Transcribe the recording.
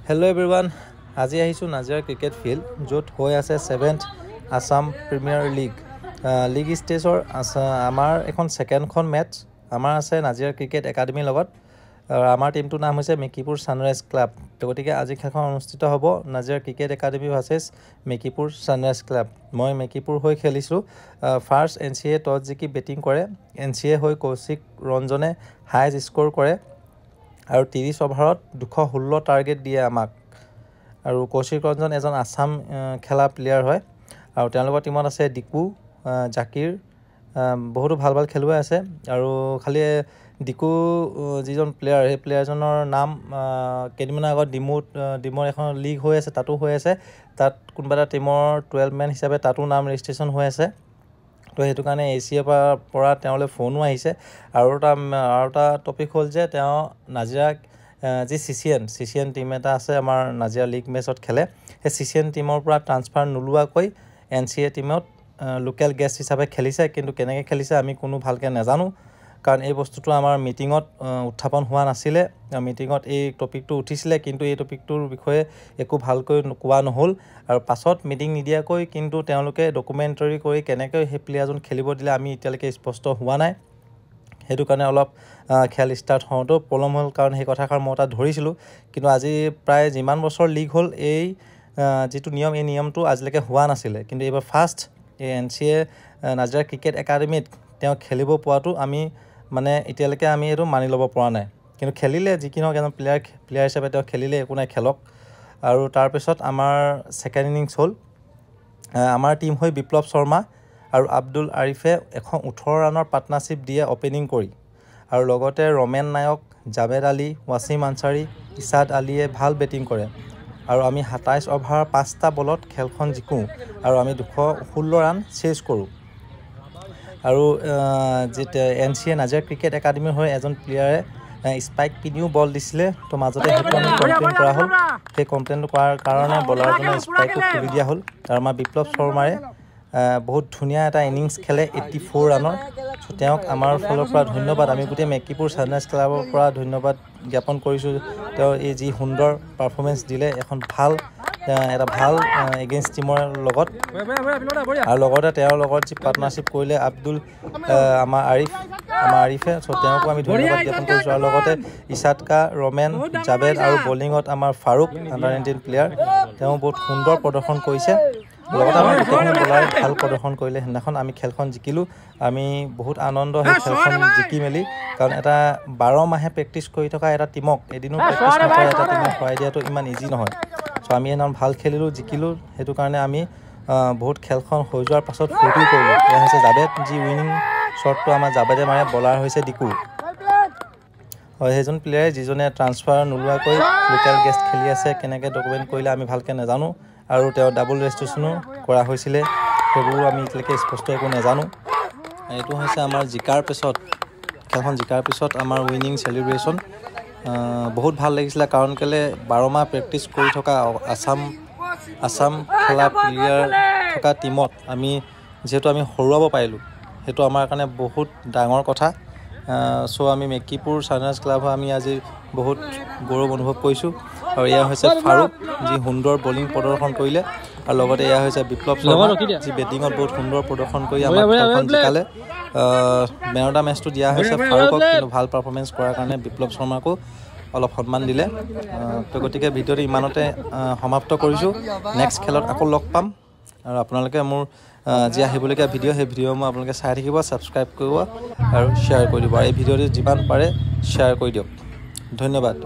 Hello everyone. আজি আহিছো Nazira cricket field য'ত হৈ আছে 7th Assam premier league league ষ্টেজৰ আমাৰ এখন সেকেন্ডখন মেচ আমাৰ আছে নাজিৰা ক্ৰিকেট একাডেমীৰ লগত আমাৰ টিমটোৰ নাম হৈছে মেকিপুৰ সানৰাইজ ক্লাব গতিকে আজি খেলখন অনুষ্ঠিত হ'ব Nazira cricket academy versus Mekipur sunrise club মই মেকিপুৰ হৈ খেলিছো ফাৰ্ষ্ট এনসিএ টছ জিকি বেটিং কৰে এনসিএ হৈ কৌশিক ৰঞ্জনে হাইজ স্কোৰ কৰে আৰু 30 ওভাৰত 216 টাৰ্গেট দিয়ে আমাক আৰু কৌশিক ৰঞ্জন এজন আসাম খেলা প্লেয়াৰ হয় আৰু তেওঁলোকৰ টিমত আছে ডিকু জাকিৰ বহুত ভাল খেলুৱৈ আছে আৰু খালি ডিকু যিজন প্লেয়াৰ এই প্লেয়াৰজনৰ নাম কেদিনৰ আগত ডিমৰ এখন লীগ হৈ আছে তাতো হৈ আছে তাত কোনবা এটা টিমৰ 12 মেন হিচাপে তাতো নাম ৰেজিষ্ট্ৰেচন হৈ আছে তো হেতু কাৰণে এছিয়া পৰা তেওঁলে ফোনো আহিছে আৰু এটা টপিক হ'ল যে তেওঁ নাজিৰা যি সিসিএন টিম এটা আছে আমাৰ নাজিৰা লীগ মেচত খেলে সেই সিসিএন টিমৰ পৰা ট্ৰান্সফাৰ নুলুৱাকৈ এনসিএ টিমত লোকেল গেষ্ট হিচাপে খেলিছে কিন্তু কেনেকৈ খেলিছে আমি কোনো ভালকে নাজানো কাৰণ এই বস্তুটো আমাৰ মিটিঙত উত্থাপন হোৱা নাছিলে মিটিঙত এই টপিকটো উঠিছিলে কিন্তু এই টপিকটোৰ বিষয়ে একো ভালকৈ কোৱা নহল আৰু পাছত মিটিং নিদিয়াকৈ কিন্তু তেওঁলোকে ডকুমেন্টাৰী কৰি কেনেকৈ সেই প্লেয়াৰজন খেলিব দিলে আমি এতিয়ালৈকে স্পষ্ট হোৱা নাই হেতু কাৰণে অলপ খেল ষ্টাৰ্ট হওঁতো পলম হ'ল কাৰণ সেই কথাষাৰ মই তাত ধৰিছিলোঁ কিন্তু আজি প্ৰায় যিমান বছৰ লীগ হ'ল এই যেটো নিয়ম এই নিয়মটো আজিলৈকে হোৱা নাছিলে কিন্তু এবাৰ ফাৰ্ষ্ট এই এনসিএ নাজিৰা ক্ৰিকেট একাডেমীত তেওঁ খেলিব পোৱাটো আমি মানে এতিয়ালৈকে আমি এটো মানি ল'ব পৰা নাই কিন্তু খেলিলে যিকিনো এজন প্লেয়াৰ হিচাপে তেওঁ খেলিলে একো নাই খেলক আৰু তাৰ পিছত আমাৰ সেকেন্ড ইনিংস হ'ল আমাৰ টিম হৈ বিপ্লৱ শৰ্মা আৰু আব্দুল আৰিফে 118 ৰানৰ পাৰ্টনাৰশ্বিপ দিয়ে ওপেনিং কৰি আৰু লগতে ৰমেন নায়ক জাবেদ আলী ওয়াসিম আনসাৰী ইসাদ আলীয়ে ভাল বেটিং কৰে আৰু আমি 27 ওভাৰ 5টা বলত খেলখন জিকো আৰু আমি 216 ৰান চেজ কৰো আৰু যেটা এনসিএ নাজিৰা ক্ৰিকেট একাডেমীৰ হৈ এজন প্লেয়াৰে স্পাইক পিনিও বল দিছিলে তো মাজতে হেতু আমি কমপ্লেইন কৰা হ'ল সেই কমপ্লেইন কৰাৰ কাৰণে বলাৰজনে স্পাইকটো খুলি দিয়া হ'ল আৰু আমাৰ বিপ্লৱ শৰ্মাৰে বহুত ধুনিয়া এটা ইনিংস খেলে 84 ৰানৰ তেওঁক আমাৰ ফলৰ পৰা ধন্যবাদ আমি গোটে মেকিপুৰ সানৰাইজ ক্লাবৰ পৰা ধন্যবাদ জ্ঞাপন কৰিছো তেওঁ এই যি সুন্দৰ পাৰফৰম্যান্স দিলে এখন ভাল এটা ভাল এগেইনষ্ট টিমৰ লগত আৰু লগতে তেওঁৰ লগত যি পাৰ্টনাৰশ্বিপ কৰিলে আব্দুল আমাৰ আৰিফে সো তেওঁকো আমি ধন্যবাদ জ্ঞাপন কৰিছো আৰু লগতে ইসাদকা ৰমেন জাবেদ আৰু বোলিংত আমাৰ ফাৰুক আন্ডাৰ 19 প্লেয়াৰ তেওঁ বহুত সুন্দৰ প্ৰদৰ্শন কৰিছে লগতে আমাৰ গোটেইখিনি বলাৰ ভাল প্ৰদৰ্শন কৰিলে হেনাখন আমি খেলখন জিকিলো আমি বহুত আনন্দ হৈ খেলখন জিকি মেলি কাৰণ এটা 12 মাহে প্ৰেক্টিস কৰি থকা এটা টিমক এদিনো প্ৰেক্টিস নকৰা এটা টিমক হৰাই দিয়াটো ইমান ইজি নহয় সো আমি এনাম ভাল খেলিলো জিকিলো হেতু কাৰণে আমি বহুত খেলখন হৈ যোৱাৰ পাছত ফূৰ্তি কৰিলো এয়া হৈছে জাবেদ যি উইনিং শটটো আমাৰ জাবেদে মাৰে বলাৰ হৈছে ডিকু হয় হেজন প্লেয়াৰ যিজনে ট্ৰান্সফাৰ নুলুৱাকৈ লোকেল গেষ্ট খেলি আছে কেনেকৈ ডকুমেন্ট কৰিলে আমি ভালকে নাজানো আৰু তেওঁ ডাবল ৰেজিষ্ট্ৰেচনো কৰা হৈছিল সেইবোৰ আমি এতিয়ালৈকে স্পষ্ট একো নাজানো এটো হৈছে আমাৰ জিকাৰ পিছত খেলখন জিকাৰ পিছত আমাৰ উইনিং সেলিব্ৰেচন বহুত ভাল লাগিছিল কাৰণ কেলে 12 মাহ প্ৰেক্টিস কৰি থকা আসাম খেলা প্লেয়াৰ থকা টিমত আমি যেহেতু আমি হৰুৱাব পাৰিলো হেতু আমাৰ কাৰণে বহুত ডাঙৰ কথা সো আমি মেকিপুৰ সানৰাইজ ক্লাব আমি আজি বহুত গৌৰৱ অনুভৱ কৰিছো আৰু এয়া হৈছে ফাৰুক যি সুন্দৰ বোলিং প্ৰদৰ্শন কৰিলে আৰু লগতে এয়া হৈছে বিপ্লৱ শৰ্মা যি বেটিংত বহুত সুন্দৰ প্ৰদৰ্শন কৰি আমাৰ খেলখন জিকালে মেন অফ দা মেচটো দিয়া হৈছে ফাৰুকক কিন্তু ভাল পাৰফৰম্যান্স কৰাৰ কাৰণে বিপ্লৱ শৰ্মাকো অলপ সন্মান দিলে তো গতিকে ভিডিঅটো ইমানতে সমাপ্ত কৰিছো নেক্সট খেলত আকৌ লগ পাম আৰু আপোনালোকে মোৰ যি আহিবলগীয়া ভিডিঅ' সেই ভিডিঅ' মই আপোনালোকে চাই থাকিব সাবস্ক্ৰাইব কৰিব আৰু শ্বেয়াৰ কৰি দিব এই ভিডিঅ'টো যিমান পাৰে শ্বেয়াৰ কৰি দিয়ক ধন্যবাদ